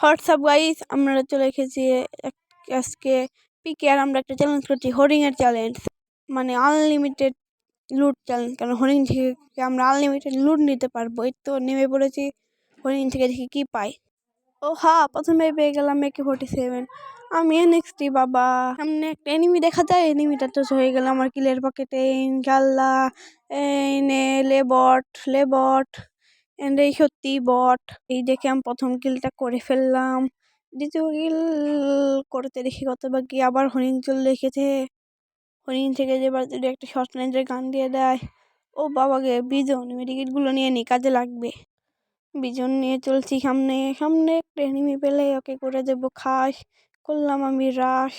WhatsApp guys, আমরা চলে এসেছি আজকে পিকে। আর আমরা একটা চ্যালেঞ্জ করছি, হরিণের চ্যালেঞ্জ, মানে আনলিমিটেড লুট চ্যালেঞ্জ। কারণ হরিণ থেকে আমরা আনলিমিটেড লুট নিতে পারবো। এই তো নেমে পড়েছি, হরিণ থেকে দেখি কি পাই। ও হ্যাঁ, প্রথমে পেয়ে গেলাম AK-47। আমি NXT বাবা। সামনে একটা এনিমি দেখা যায়, এনিমিটা তো হয়ে গেল আমার কিলের পকেটে। ইনশাল্লাহ লেবট এই সত্যি বট। এই দেখে আমি প্রথম কিলটা করে ফেললাম। দ্বিতীয় কিল করতে দেখি কত বাকি। আবার হরিণ চলে রেখেছে। হরিণ থেকে যেবার যদি একটা শর্ট রেঞ্জের গান দিয়ে দেয়। ও বাবাকে বিজন, মেডিকেটগুলো নিয়ে নি, কাজে লাগবে। বিজন নিয়ে চলছি সামনে সামনে। একটা এনিমি পেলে ওকে করে দেবো খাস। করলাম আমি রাশ।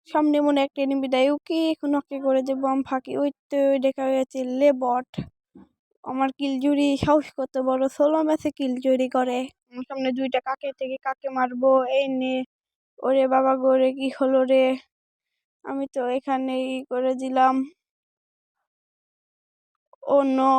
সামনে মনে একটা এনিমি দেয়, ওকে এখন ওকে করে দেবো আমি ফাঁকি। ওই তো দেখা গেছে লেবট। আমার কিলজুরি সাহস কত বড়, 16 ম্যাচে কিলজুরি করে। আমার সামনে দুইটা কাকে থেকে কাকে মারবো এই নে। ওরে বাবা গোরে কি হলো রে, আমি তো এখানেই করে দিলাম। ও নো,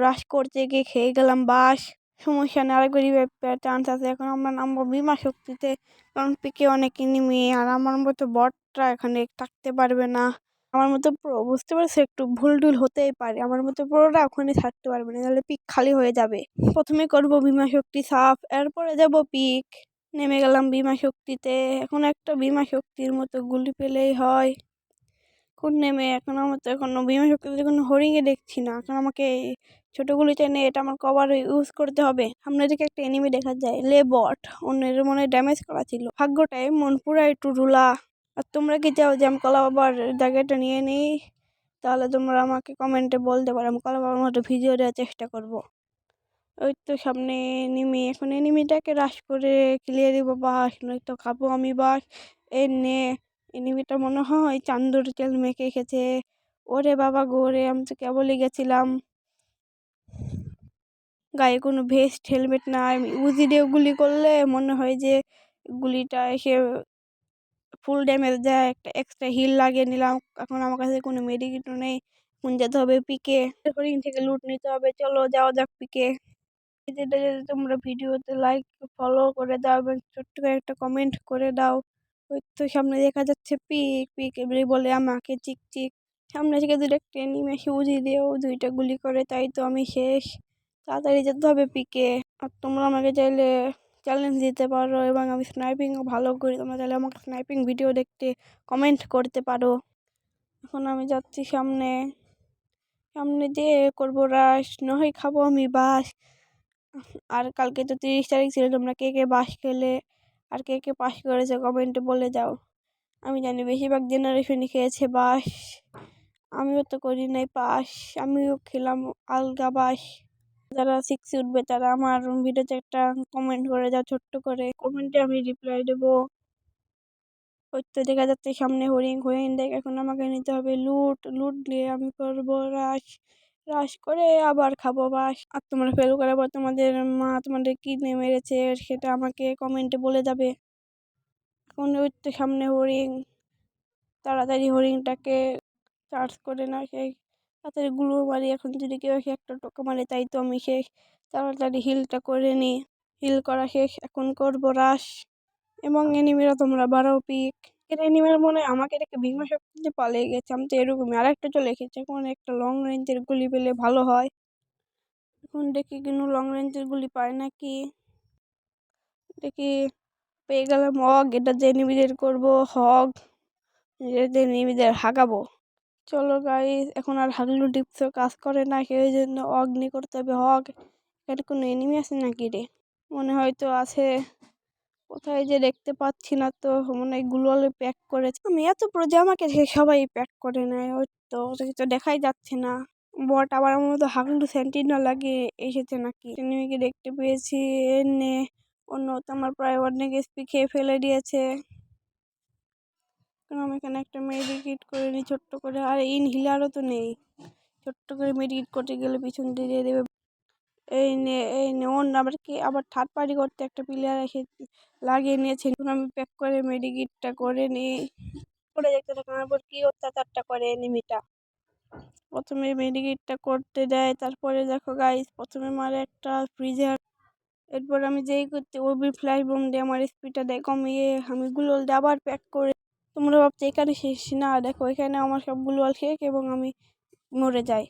রাশ করতে গিয়ে খেয়ে গেলাম বাস। সমস্যা নেই, আরেকবার রিভাইভ চান্স আছে। এখন আমরা নামবো বিমা শক্তিতে, কারণ পিকে অনেক এনিমি আর আমার মতো বটরা এখানে থাকতে পারবে না। আমার মতো প্রো, বুঝতে পারছো, একটু ভুল টুল হতেই পারে। আমার মতো প্রোরা ওখানে থাকতে পারবে না, তাহলে পিক খালি হয়ে যাবে। প্রথমে করব বিমা শক্তি সাফ, এরপরে যাব পিক। নেমে গেলাম বিমা শক্তিতে। এখন একটা বিমা শক্তির মতো গুলি পেলেই হয়। কোন নেমে এখন আমার তো এখনো বিমা শক্তিতে কোনো হরিণে দেখছি না। এখন আমাকে ছোট গুলিতে এনে এটা আমার কভার ইউজ করতে হবে। সামনে দিকে একটা এনিমি দেখা যায়, লেবট। অন্যের মনে ড্যামেজ করা ছিল, ভাগ্যটাই মন পুরা একটু রুলা। আর তোমরা কি চাও যে আমি কলা বাবার জায়গাটা নিয়ে নিই? তাহলে তোমরা আমাকে কমেন্টে বলতে পারো, আমি কলা বাবার মতো ভিডিও দেওয়ার চেষ্টা করব। ওই তো সামনে এনিমি, এখন এনিমিটাকে রাশ করে ক্লিয়ার দিব বাস, নয়তো খাবো আমি বাস। এনে এনিমিটা মনে হয় চান্দুর তেল মেখে খেয়েছে। ওরে বাবা গোরে, আমি তো কেবলই গেছিলাম। গায়ে কোনো ভেস্ট হেলমেট নাই। উজি দিয়ে গুলি করলে মনে হয় যে গুলিটা এসে ফুল ড্যামেজ দেয়। একটা এক্সট্রা হিল লাগিয়ে নিলাম। এখন আমার কাছে কোনো মেডিকেটও নেই। এখন যেতে হবে পিকে, হরিণ থেকে লুট নিতে হবে। চলো যাওয়া যাক পিকে। যেটা যদি তোমরা ভিডিওতে লাইক ফলো করে দাও এবং ছোট্ট করে একটা কমেন্ট করে দাও। ওই তো সামনে দেখা যাচ্ছে পিক পিক, এবারে বলে আমাকে চিক চিক। সামনে থেকে দুটো একটা এনিমি এসে উজি দিয়েও দুইটা গুলি করে, তাই তো আমি শেষ। তাড়াতাড়ি যেতে হবে পিকে। আর তোমরা আমাকে চাইলে চ্যালেঞ্জ দিতে পারো, এবং আমি স্নাইপিংও ভালো করি। তোমরা চাইলে আমাকে স্নাইপিং ভিডিও দেখতে কমেন্ট করতে পারো। এখন আমি যাচ্ছি সামনে সামনে দিয়ে করবো রাশ, নয় খাবো আমি বাস। আর কালকে তো 30 তারিখ ছিল, তোমরা কে কে বাস খেলে আর কে কে পাস করেছে কমেন্টে বলে যাও। আমি জানি বেশিরভাগ জেনারেশনই খেয়েছে বাস, আমিও তো করি নাই পাস। আমিও খেলাম আলগা বাস। যারা 6 উঠবে তারা আমার ভিডিওতে একটা কমেন্ট করে যাও, ছোট্ট করে কমেন্টে আমি রিপ্লাই দেবো। ওই তো দেখা যাচ্ছে সামনে হরিণ হরিণ দেখ। এখন আমাকে নিতে হবে লুট, লুট দিয়ে আমি করবো রাশ, রাশ করে আবার খাবো বাস। আর তোমরা ফেল করার পর তোমাদের মা তোমাদের কি মেরেছে সেটা আমাকে কমেন্টে বলে যাবে। এখন ওই তো সামনে হরিণ, তাড়াতাড়ি হরিণটাকে চার্জ করে না শেষ, তাড়াতাড়ি গুলো মারি। এখন যদি কেউ এসে একটা টোকা মারে, তাই তো আমি শেষ। তাড়াতাড়ি হিলটা করে নিই, হিল করা শেষ। এখন করবো রাশ, এবং এনিমিরা তোমরা বাড়াও পিক। এর এনিমির মনে আমাকে দেখে বিমা শক্তিতে পালিয়ে গেছে। আমি তো এরকমই আরেকটা চলে এসেছে। এখন একটা লং রেঞ্জের গুলি পেলে ভালো হয়। এখন দেখি কিন্তু লং রেঞ্জের গুলি পায় নাকি, দেখি। পেয়ে গেলাম হগ, এটা যে এনিমিদের করবো হগ, যে এনিমিদের হাগাবো। চলো গাইস, এখন আর হাগলু টিপসও কাজ করে না, সেই জন্য অগ্নি করতে হবে হগ। এখানে কোনো এনিমি আছে নাকি রে? মনে হয়তো আছে, কোথায় যে দেখতে পাচ্ছি না তো। মনে হয় গুলোলে প্যাক করেছে। আমি এত প্রো যে আমাকে সবাই প্যাক করে নেয়। ওই তো তো দেখাই যাচ্ছে না। বট আবার আমার মতো হাগলু সেন্টিনা লাগিয়ে এসেছে নাকি। এনিমিকে দেখতে পেয়েছি। এনে অন্য তো আমার প্রায় অনেক এসপি খেয়ে ফেলে দিয়েছে। আমি এখানে একটা মেডিকেট করে নিই ছোট্ট করে। আর ইনহিলারও তো নেই, ছোট্ট করে মেডিকেট করতে গেলে পিছন দিয়ে দেবে। এই নে অন্য আবার কি, আবার থার্ড পার্টি করতে একটা প্লেয়ার এসে লাগিয়ে নিয়েছে। আমি প্যাক করে মেডিকেটটা করে নিই। করে দেখতে থাকুন আমার কি অত্যাচারটা করে এনিমিটা। প্রথমে মেডিকেটটা করতে দেয়, তারপরে দেখো গাইস প্রথমে মারে একটা ফ্রিজার। এরপর আমি যেই করতে ওবি ফ্ল্যাশ বোম দিয়ে আমার স্পিডটা দেয় কমিয়ে আমি গুলোল দিয়ে আবার প্যাক করে। তোমরা ভাবছো এখানে শেষ না, দেখো এখানে আমার সব গুলোয়াল শেষ এবং আমি মরে যাই।